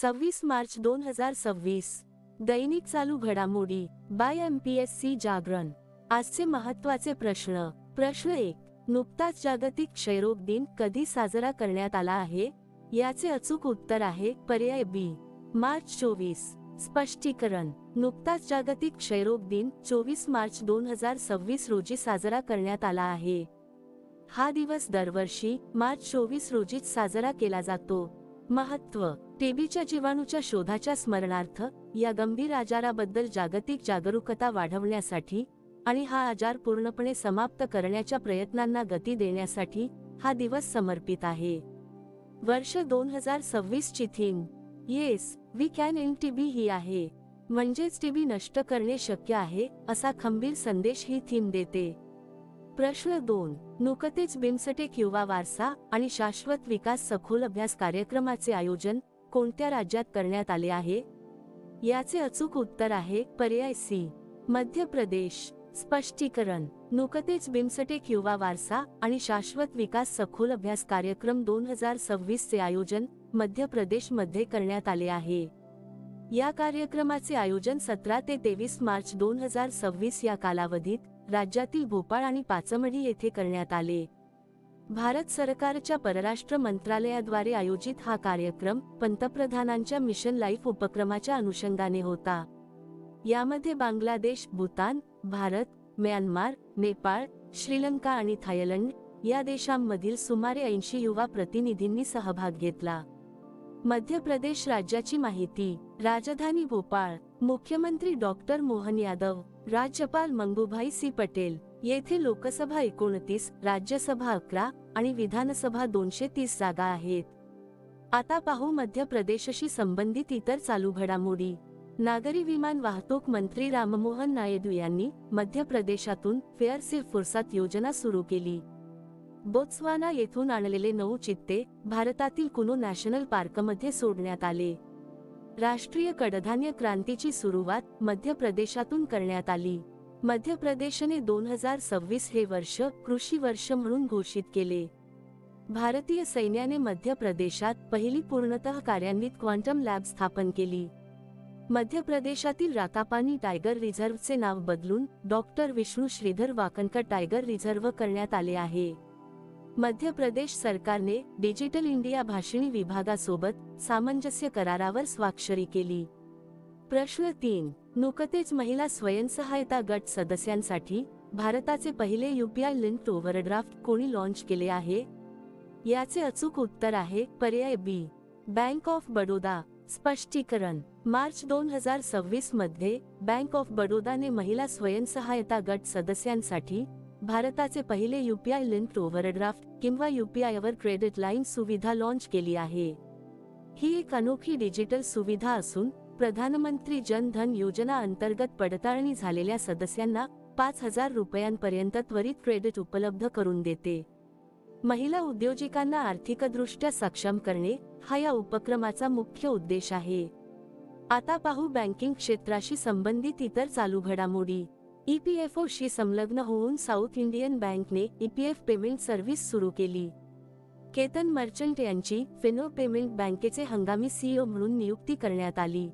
26 मार्च 2026. दैनिक चालू घडामोडी bye MPSC जागरण. आजचे महत्त्वाचे प्रश्न. प्रश्न 1. नुकताच जागतिक क्षयरोग दिन कधी साजरा करण्यात आला आहे? याचे अचूक उत्तर आहे पर्याय बी, मार्च 24. स्पष्टीकरण. नुकताच जागतिक क्षयरोग दिन 24 मार्च 2026 रोजी साजरा करण्यात आला आहे. हा दिवस दरवर्षी मार्च 24 रोजीच साजरा केला जातो. महत्त्व. टीबीच्या जीवाणूच्या शोधाच्या स्मरणार्थ या गंभीर आजाराबद्दल जागतिक जागरूकता वाढवण्यासाठी आणि हा आजार पूर्णपणे समाप्त करण्याच्या प्रयत्नांना गती देण्यासाठी हा दिवस समर्पित आहे. वर्ष 2026 ची theme yes we can end TB ही आहे. म्हणजेच टीबी नष्ट करणे शक्य आहे असा खंबीर संदेश ही थीम देते. प्रश्न 2. नुकतेच बिमस्टेक युवा वारसा आणि शाश्वत विकास सखोल अभ्यास कार्यक्रमाचे आयोजन कोणत्या राज्यात करण्यात आले आहे? याचे अचूक उत्तर आहे पर्याय सी, मध्य प्रदेश. स्पष्टीकरण. नुकतेच बिमस्टेक युवा वारसा आणि शाश्वत विकास सखोल अभ्यास कार्यक्रम 2026 चे आयोजन मध्य प्रदेश मध्ये करण्यात आले आहे. या कार्यक्रमाचे आयोजन 17 ते 23 मार्च 2026 या कालावधीत राज्यातील भोपाळ आणि पाचमढी येथे करण्यात आले. भारत सरकारच्या परराष्ट्र मंत्रालयाद्वारे आयोजित हा कार्यक्रम पंतप्रधानांच्या मिशन लाईफ उपक्रमाच्या अनुषंगाने होता. यामध्ये बांगलादेश, भूतान, भारत, म्यानमार, नेपाळ, श्रीलंका आणि थायलंड या देशांमधील सुमारे 80 युवा प्रतिनिधींनी सहभाग घेतला. मध्य प्रदेश राज्याची माहिती. राजधानी भोपाळ. मुख्यमंत्री डॉक्टर मोहन यादव. राज्यपाल मंगूभाई सी पटेल. येथे लोकसभा 29, राज्यसभा 11 आणि विधानसभा 230 जागा आहेत. आता पाहू मध्य प्रदेशशी संबंधित इतर चालू घडामोडी. नागरी विमान वाहतूक मंत्री राममोहन नायडू यांनी मध्य प्रदेशातून फेअर से फुर्सत योजना सुरू केली. बोत्सवाना येथून आणलेले 9 चित्ते भारतातील कुनो नॅशनल पार्कमध्ये सोडण्यात आले. राष्ट्रीय कडधान्य क्रांतीची सुरुवात मध्य प्रदेशातून करण्यात आली. मध्य प्रदेशने 2026 हे वर्ष कृषी वर्ष म्हणून घोषित केले. भारतीय सैन्याने मध्य प्रदेशात पहिली पूर्णतः कार्यान्वित क्वांटम लॅब स्थापन केली. मध्य प्रदेशातील रातापानी टायगर रिझर्व्हचे नाव बदलून doctor Vishnu Shridhar Wakankar tiger reserve करण्यात आले आहे. मध्य प्रदेश सरकारने डिजिटल इंडिया भाषणी विभागासोबत सामंजस्य करारावर स्वाक्षरी केली. प्रश्न 3. नुकतेच महिला स्वयंसहायता गट सदस्यांसाठी भारताचे पहिले UPI लिंक्ड ओव्हरड्राफ्ट कोणी लॉन्च केले आहे? याचे अचूक उत्तर आहे पर्याय बी, बँक ऑफ बडोदा. स्पष्टीकरण. मार्च 2026 मध्ये बँक ऑफ बडोदाने महिला स्वयंसहायता गट सदस्यांसाठी भारताचे पहिले UPI लिंक्ड ओव्हरड्राफ्ट किंवा UPI वर क्रेडिट लाईन सुविधा लॉन्च केली आहे. ही एक अनोखी डिजिटल सुविधा असून प्रधानमंत्री जन धन योजना अंतर्गत पडताळणी झालेल्या सदस्यांना 5,000 रुपयांपर्यंत त्वरित क्रेडिट उपलब्ध करून देते. महिला उद्योजकांना आर्थिकदृष्ट्या सक्षम करणे हा या उपक्रमाचा मुख्य उद्देश आहे. आता पाहू बँकिंग क्षेत्राशी संबंधित इतर चालू घडामोडी. EPFO शी संलग्न होऊन साऊथ इंडियन बँकने EPF पेमेंट सर्व्हिस सुरू केली. केतन मर्चंट यांची फिनो पेमेंट बँकेचे हंगामी CEO म्हणून नियुक्ती करण्यात आली.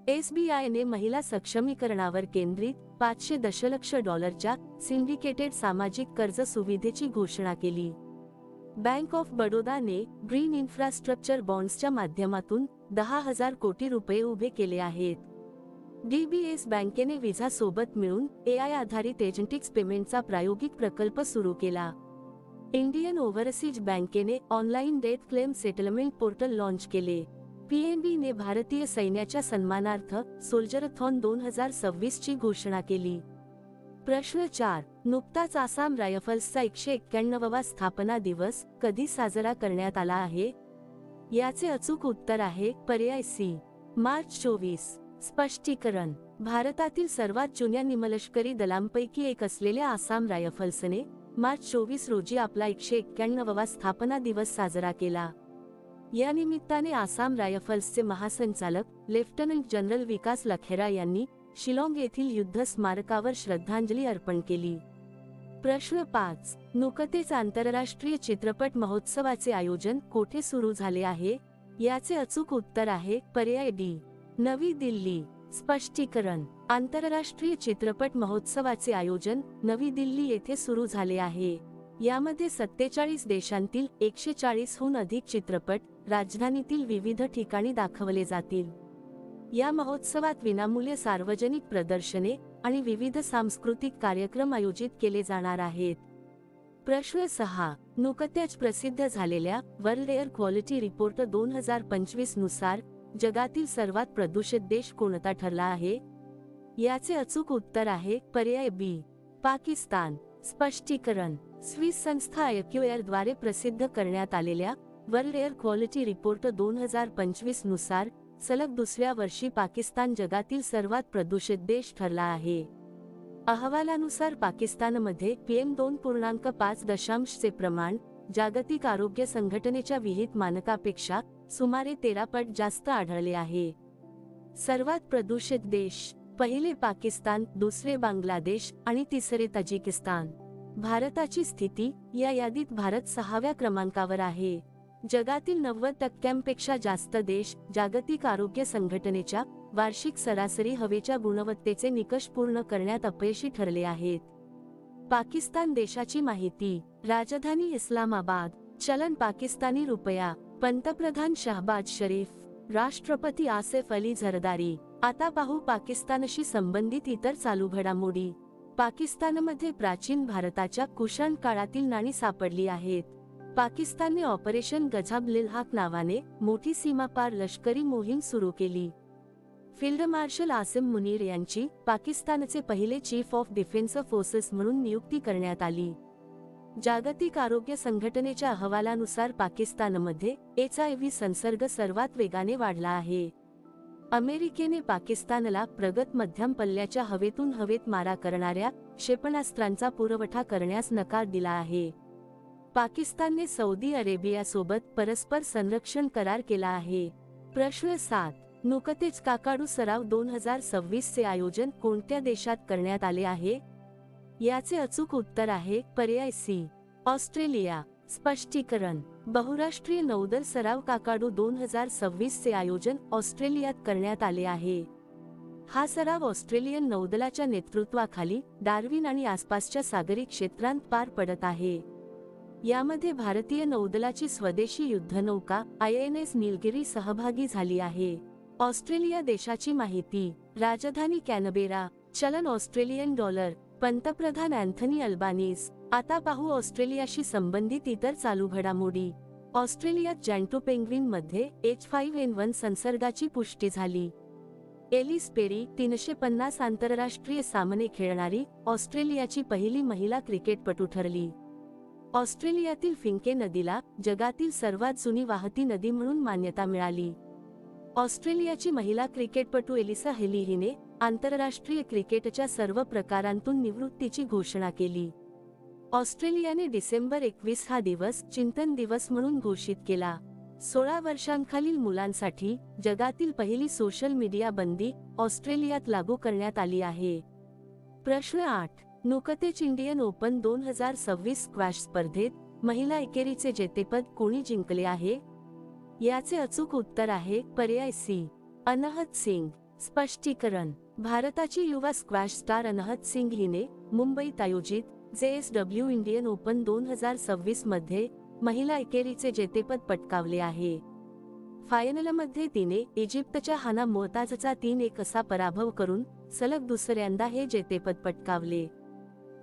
SBI ने महिला सक्षमीकरणावर केंद्रित 500 दशलक्ष डॉलरच्या सिंडिकेटेड सामाजिक कर्ज सुविधेची घोषणा केली. बँक ऑफ बडोदाने ग्रीन इन्फ्रास्ट्रक्चर बॉन्ड्सच्या माध्यमातून 10,000 कोटी रुपये उभे केले आहेत. DBS बँकेने विझा सोबत मिळून AI आधारित एजंटिक्स पेमेंटचा प्रायोगिक प्रकल्प सुरू केला. इंडियन ओव्हरसीज बँकेने online debt claim settlement portal launch केले. PNB ने भारतीय सैन्याच्या सन्मानार्थ सोल्जरथॉन 2026 ची घोषणा केली. प्रश्न 4. नुकताच आसाम रायफल्सचा 191वा स्थापना दिवस कधी साजरा करण्यात आला आहे? याचे अचूक उत्तर आहे पर्याय सी, मार्च 24. स्पष्टीकरण. भारतातील सर्वात जुन्या निमलष्करी दलांपैकी एक असलेल्या आसाम रायफल्सने मार्च 24 रोजी आपला 191वा स्थापना दिवस साजरा केला. या निमित्ताने आसाम रायफल्सचे महासंचालक लेफ्टनंट जनरल विकास लखेरा यांनी शिलाँग येथील युद्ध स्मारकावर श्रद्धांजली अर्पण केली. प्रश्न 5. नुकतेच आंतरराष्ट्रीय चित्रपट महोत्सवाचे आयोजन कोठे सुरू झाले आहे? याचे अचूक उत्तर आहे पर्याय डी, नवी दिल्ली. स्पष्टीकरण. आंतरराष्ट्रीय चित्रपट महोत्सवाचे आयोजन नवी दिल्ली येथे सुरू झाले आहे. यामध्ये 47 देशांतील 140हून अधिक चित्रपट राजधानीतील विविध ठिकाणी दाखवले जातील. या महोत्सवात विनामूल्य सार्वजनिक प्रदर्शने आणि विविध सांस्कृतिक कार्यक्रम आयोजित केले जाणार आहेत. प्रश्न 6. नुकत्याच प्रसिद्ध झालेल्या वर्ल्ड एअर क्वालिटी रिपोर्ट 2025 नुसार जगातील सर्वात प्रदूषित देश कोणता ठरला आहे? याचे अचूक उत्तर आहे पर्याय बी, पाकिस्तान. स्पष्टीकरण. स्विस संस्था IQAir द्वारे प्रसिद्ध करण्यात आलेल्या वर्ल्ड एअर क्वालिटी रिपोर्ट 2025 नुसार सलग दुसऱ्या वर्षी पाकिस्तान जगातील सर्वात प्रदूषित देश ठरला आहे. अहवालानुसार पाकिस्तानमध्ये PM2.5 चे प्रमाण जागतिक आरोग्य संघटनेच्या विहित मानकापेक्षा सुमारे 13 पट जास्त आढळले आहे. सर्वात प्रदूषित देश: पहिले पाकिस्तान, दुसरे बांगलादेश आणि तिसरे ताजिकिस्तान. भारताची स्थिती: या यादीत भारत 6व्या क्रमांकावर आहे. जगातील 90% जास्त देश जागतिक आरोग्य संघटनेच्या वार्षिक सरासरी हवेच्या गुणवत्तेचे निकष पूर्ण करण्यात अपयशी ठरले आहेत. पाकिस्तान देशाची माहिती: राजधानी इस्लामाबाद, चलन पाकिस्तानी रुपया, पंतप्रधान शहबाज शरीफ, राष्ट्रपती आसिफ अली झरदारी. आता पाहू पाकिस्तानशी संबंधित इतर चालू घडामोडी. पाकिस्तानमध्ये प्राचीन भारताच्या कुषाण काळातील नाणी सापडली आहेत. पाकिस्तानने ऑपरेशन गझाब लिल्हाक नावाने मोठी सीमापार लष्करी मोहीम सुरू केली. फील्ड मार्शल आसिम मुनीर यांची पाकिस्तानचे पहिले चीफ ऑफ डिफेन्स फोर्सेस म्हणून नियुक्ती करण्यात आली. जागतिक आरोग्य संघटनेच्या अहवालानुसार पाकिस्तानमध्ये HIV संसर्ग सर्वात वेगाने वाढला आहे. अमेरिकेने पाकिस्तानला प्रगत मध्यम पल्ल्याच्या हवेतून हवेत मारा करणाऱ्या क्षेपणास्त्रांचा पुरवठा करण्यास नकार दिला आहे. पाकिस्तानने सौदी अरेबियासोबत परस्पर संरक्षण करार केला आहे. प्रश्न 7. नुकतेच काकाडू सराव 2026 चे आयोजन कोणत्या देशात करण्यात आले आहे? याचे अचूक उत्तर आहे पर्याय सी, ऑस्ट्रेलिया. स्पष्टीकरण. बहुराष्ट्रीय नौदल सराव काकाडू 2026 चे आयोजन ऑस्ट्रेलियात करण्यात आले आहे. हा सराव ऑस्ट्रेलियन नौदलाच्या नेतृत्वाखाली डार्विन आणि आसपासच्या सागरी क्षेत्रांत पार पडत आहे. यामध्ये भारतीय नौदलाची स्वदेशी युद्धनौका INS नीलगिरी सहभागी झाली आहे. ऑस्ट्रेलिया देशाची माहिती: राजधानी कॅनबेरा, चलन ऑस्ट्रेलियन डॉलर, पंतप्रधान अँथनी अल्बानीज. आता पाहू ऑस्ट्रेलियाशी संबंधित इतर चालू घडामोडी. ऑस्ट्रेलियात जॅन्टो पेंग्विनमध्ये H5N1 संसर्गाची पुष्टी झाली. एलिस पेरी 350 आंतरराष्ट्रीय सामने खेळणारी ऑस्ट्रेलियाची पहिली महिला क्रिकेटपटू ठरली. ऑस्ट्रेलियातील फिंके नदीला जगातील सर्वात जुनी वाहती नदी म्हणून मान्यता मिळाली. ऑस्ट्रेलियाची महिला क्रिकेटपटू एलिसा हेली हिने आंतरराष्ट्रीय क्रिकेटच्या सर्व प्रकारांतून निवृत्तीची घोषणा केली. ऑस्ट्रेलियाने डिसेंबर 21 हा दिवस चिंतन दिवस म्हणून घोषित केला. 16 वर्षांखालील मुलांसाठी जगातील पहिली सोशल मीडिया बंदी ऑस्ट्रेलियात लागू करण्यात आली आहे. प्रश्न 8. नुकतेच इंडियन ओपन 2026 स्क्वॅश स्पर्धेत महिला एकेरीचे जेतेपद कोणी जिंकले आहे? याचे अचूक उत्तर आहे पर्याय सी, अनहत सिंग. स्पष्टीकरण. भारताची युवा स्क्वॅश स्टार अनहत सिंग हिने मुंबईत आयोजित JSW इंडियन ओपन 2026 मध्ये महिला एकेरीचे जेतेपद पटकावले आहे. फायनलमध्ये तिने इजिप्तच्या हाना मोहताजचा 3-1 असा पराभव करून सलग दुसऱ्यांदा हे जेतेपद पटकावले.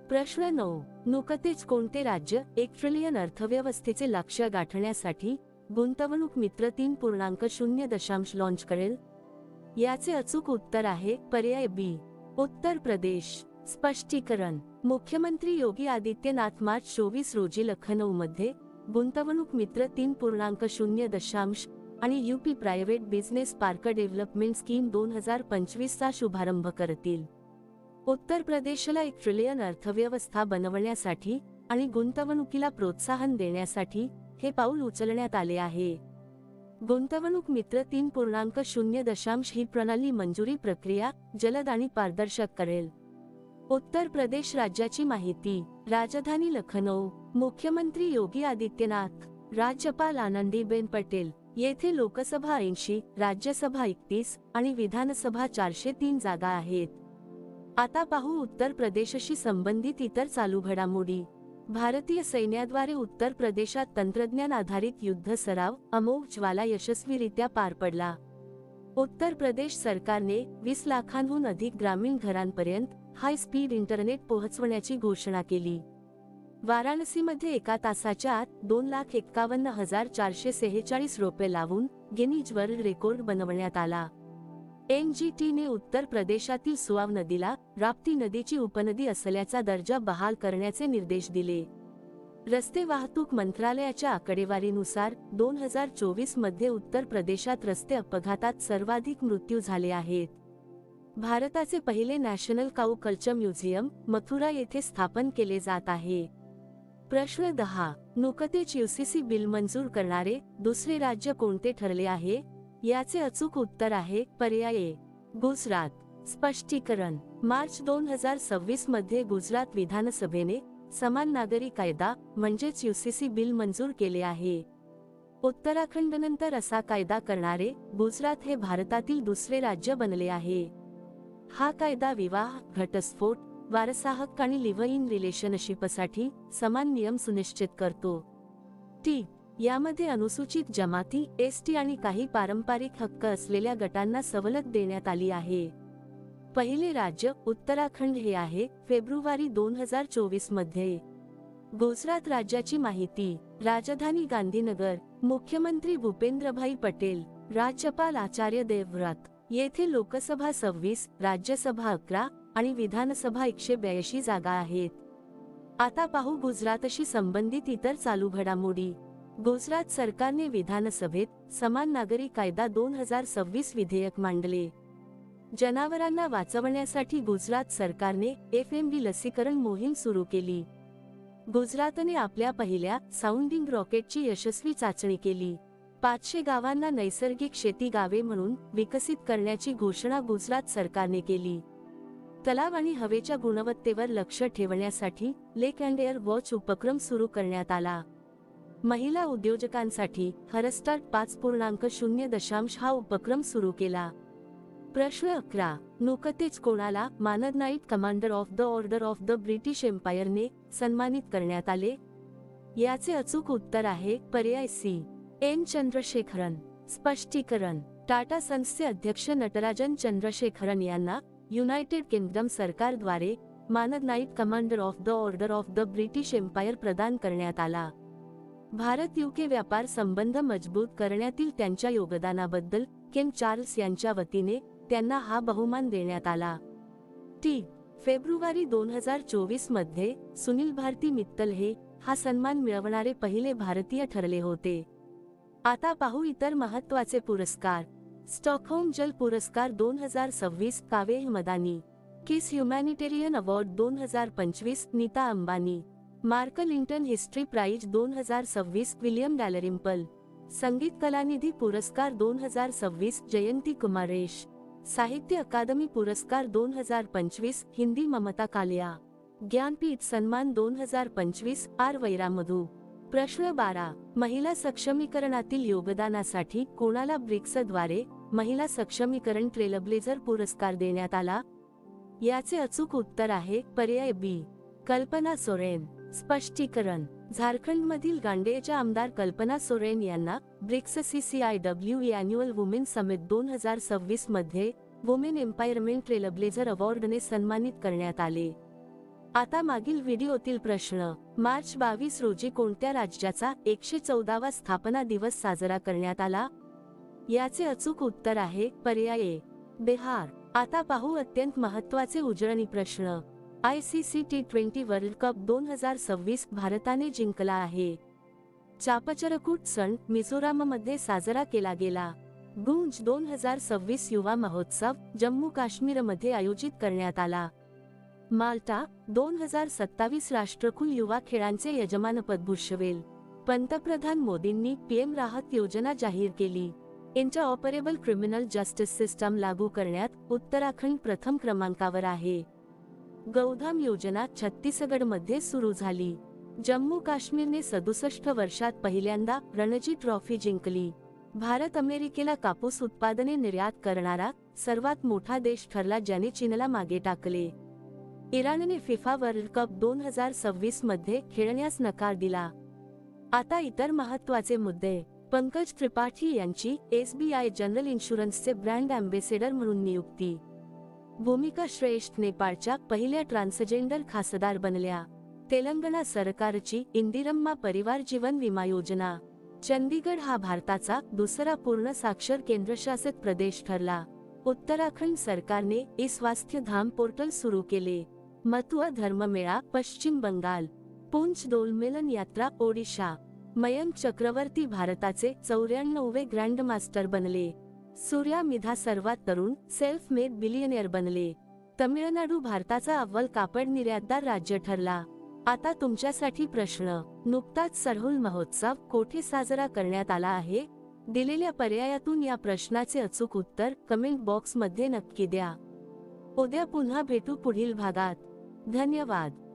प्रश्न 9. नुकतेच कोणते राज्य 1 ट्रिलियन अर्थव्यवस्थेचे लक्ष्य गाठण्यासाठी गुंतवणूक मित्र 3.0 लॉन्च करेल? याचे अचूक उत्तर आहे पर्याय बी, उत्तर प्रदेश. स्पष्टीकरण. मुख्यमंत्री योगी आदित्यनाथ मार्च 24 रोजी लखनौमध्ये गुंतवणूक मित्र 3.0 आणि UP private business park development scheme 2025 चा शुभारंभ करतील. उत्तर प्रदेशला 1 ट्रिलियन अर्थव्यवस्था बनवण्यासाठी आणि गुंतवणुकीला प्रोत्साहन देण्यासाठी हे पाऊल उचलण्यात आले आहे. गुंतवणूक मित्र 3.0 ही प्रणाली मंजुरी प्रक्रिया जलद आणि पारदर्शक करेल. उत्तर प्रदेश राज्याची माहिती: राजधानी लखनौ, मुख्यमंत्री योगी आदित्यनाथ, राज्यपाल आनंदीबेन पटेल, येथे लोकसभा 80, राज्यसभा 31 आणि विधानसभा 403 जागा आहेत. आता पाहू उत्तर प्रदेशशी संबंधित इतर चालू घडामोडी. भारतीय सैन्याद्वारे उत्तर प्रदेशात तंत्रज्ञान आधारित युद्ध सराव अमोघ ज्वाला यशस्वीरित्या पार पडला. उत्तर प्रदेश सरकारने 20 लाखांहून अधिक ग्रामीण घरांपर्यंत हाय स्पीड इंटरनेट पोहोचवण्याची घोषणा केली. वाराणसीमध्ये एका तासाच्या आत 2,51,446 रोपे लावून गिनीज वर्ल्ड रेकॉर्ड बनवण्यात आला. एनजीटीने उत्तर प्रदेशातील सुआव नदीला राप्ती नदीची उपनदी असल्याचा दर्जा बहाल करण्याचे निर्देश दिले. रस्ते वाहतूक मंत्रालयाच्या आकडेवारीनुसार 2024 मध्ये उत्तर प्रदेशात रस्ते अपघातात सर्वाधिक मृत्यू झाले आहेत. भारताचे पहिले नॅशनल काऊ कल्चर म्युझियम मथुरा येथे स्थापन केले जात आहे. प्रश्न 10. नुकतेच यूसीसी बिल मंजूर करणारे दुसरे राज्य कोणते ठरले आहे? याचे अचूक उत्तर आहे पर्याय ए, गुजरात. स्पष्टीकरण. मार्च 2026 मध्ये गुजरात विधानसभेने समान नागरी कायदा म्हणजेच यूसीसी बिल मंजूर केले आहे. उत्तराखंडनंतर असा कायदा करणारे गुजरात हे भारतातील दुसरे राज्य बनले आहे. हा कायदा विवाह, घटस्फोट, वारसाहक्क आणि लिव्ह इन रिलेशनशिपसाठी समान नियम सुनिश्चित करतो. टी. यामध्ये अनुसूचित जमाती, एसटी आणि काही पारंपरिक हक्क असलेल्या गटांना सवलत देण्यात आली आहे. पहिले राज्य उत्तराखंड हे आहे फेब्रुवारी 2024 मध्ये. गुजरात राज्याची माहिती. राजधानी गांधीनगर. मुख्यमंत्री भूपेंद्रभाई पटेल. राज्यपाल आचार्य देवव्रत. येथे लोकसभा 26, राज्यसभा 11 आणि विधानसभा 182 जागा आहेत. आता पाहू गुजरातशी संबंधित इतर चालू घडामोडी. गुजरात सरकारने विधानसभेत समान नागरी कायदा 2026 विधेयक मांडले. जनावरांना वाचवण्यासाठी गुजरात सरकारने FMD लसीकरण मोहीम सुरू केली. गुजरातने आपल्या पहिल्या साऊंडिंग रॉकेटची यशस्वी चाचणी केली. 500 गावांना नैसर्गिक शेती गावे म्हणून विकसित करण्याची घोषणा गुजरात सरकारने केली. तलाव आणि हवेच्या गुणवत्तेवर लक्ष ठेवण्यासाठी लेक अँड एअर वॉच उपक्रम सुरू करण्यात आला. महिला उद्योजकांसाठी हरस्टार्ट 5.0 हा उपक्रम सुरू केला. प्रश्न 11. नुकतेच कोणाला मानद night commander of the order of the British एम्पायरने सन्मानित करण्यात आले? याचे अचूक उत्तर आहे पर्याय सी, एन चंद्रशेखरन. स्पष्टीकरण. टाटा सन्सचे अध्यक्ष नटराजन चंद्रशेखरन यांना युनायटेड किंगडम सरकारद्वारे मानद night commander of the order of the British Empire प्रदान करण्यात आला. भारत-UK व्यापार संबंध मजबूत करण्यातील त्यांच्या योगदानाबद्दल किंग चार्ल्स यांच्या वतीने त्यांना हा बहुमान देण्यात आला. टी. फेब्रुवारी 2024 मध्ये सुनील भारती मित्तल हे हा सन्मान मिळवणारे पहिले भारतीय ठरले होते. आता पाहू इतर महत्त्वाचे पुरस्कार. स्टॉकहोम जल पुरस्कार 2026 Kaveh Madani. KISS humanitarian award 2025 Nita Ambani. Mark Linton history prize 2026 William Dalrymple. Sangeetha Kalanidhi पुरस्कार 2026 जयंती कुमारेश. साहित्य अकादमी पुरस्कार 2025 हिंदी ममता कालिया. ज्ञानपीठ सन्मान 2025 आर वैरामधू. प्रश्न 12. महिला सक्षमीकरणातील योगदानासाठी कोणाला ब्रिक्सद्वारे महिला सक्षमीकरण ट्रेलब्लेझर पुरस्कार देण्यात आला? याचे अचूक उत्तर आहे पर्याय बी, कल्पना सोरेन. स्पष्टीकरण. झारखंडमधील गांडेयच्या आमदार कल्पना सोरेन यांना BRICS CCIWE annual women summit 2026 मध्ये वुमेन एम्पायरमेंट ट्रेलब्लेझर अवॉर्डने सन्मानित करण्यात आले. आता मागील व्हिडिओतील प्रश्न. मार्च 22 रोजी कोणत्या राज्याचा 114वा स्थापना दिवस साजरा करण्यात आला? याचे अचूक उत्तर आहे पर्याय ए, बिहार. आता पाहू अत्यंत महत्त्वाचे उजळणी प्रश्न. ICC T20 वर्ल्ड कप 2026 भारताने जिंकला आहे. चापचरकूट सण मिझोराममध्ये साजरा केला गेला. गुंज 2026 युवा महोत्सव जम्मू काश्मीरमध्ये आयोजित करण्यात आला. माल्टा 2027 राष्ट्रकुल युवा खेळांचे यजमानपद भूषवेल. पंतप्रधान मोदींनी PM राहत योजना जाहीर केली. इंटरऑपरेबल क्रिमिनल जस्टिस सिस्टम लागू करण्यात उत्तराखंड प्रथम क्रमांकावर आहे. गौधाम योजना छत्तीसगडमध्ये सुरू झाली. जम्मू काश्मीरने 67 वर्षात पहिल्यांदा रणजी ट्रॉफी जिंकली. भारत अमेरिकेला कापूस उत्पादने निर्यात करणारा सर्वात मोठा देश ठरला, ज्याने चीनला मागे टाकले. इराणने फिफा वर्ल्ड कप 2026 मध्ये खेळण्यास नकार दिला. आता इतर महत्त्वाचे मुद्दे. पंकज त्रिपाठी यांची SBI जनरल इन्शुरन्सचे ब्रँड अँबेसेडर म्हणून नियुक्ती. भूमिका श्रेष्ठ नेपाळच्या पहिल्या ट्रान्सजेंडर खासदार बनल्या. तेलंगणा सरकारची इंदिरम्मा परिवार जीवन विमा योजना. चंदीगड हा भारताचा दुसरा पूर्ण साक्षर केंद्रशासित प्रदेश ठरला. उत्तराखंड सरकारने ई-स्वास्थ्य धाम पोर्टल सुरू केले. मथुआ धर्ममेळा पश्चिम बंगाल. पुंछ दोलमेलन यात्रा ओडिशा. मयंक चक्रवर्ती भारताचे 94वे ग्रँडमास्टर बनले. सूर्या मिधा सर्वात तरुण सेल्फ मेड बिलियनियर बनले. तमिळनाडू भारताचा अव्वल कापड निर्यातदार राज्य ठरला. आता तुमच्यासाठी प्रश्न. नुकताच सरहुल महोत्सव कोठे साजरा करण्यात आला आहे? दिलेल्या पर्यायातून या प्रश्नाचे अचूक उत्तर कमेंट बॉक्स मध्ये नक्की द्या. उद्या पुन्हा भेटू पुढील भागात. धन्यवाद.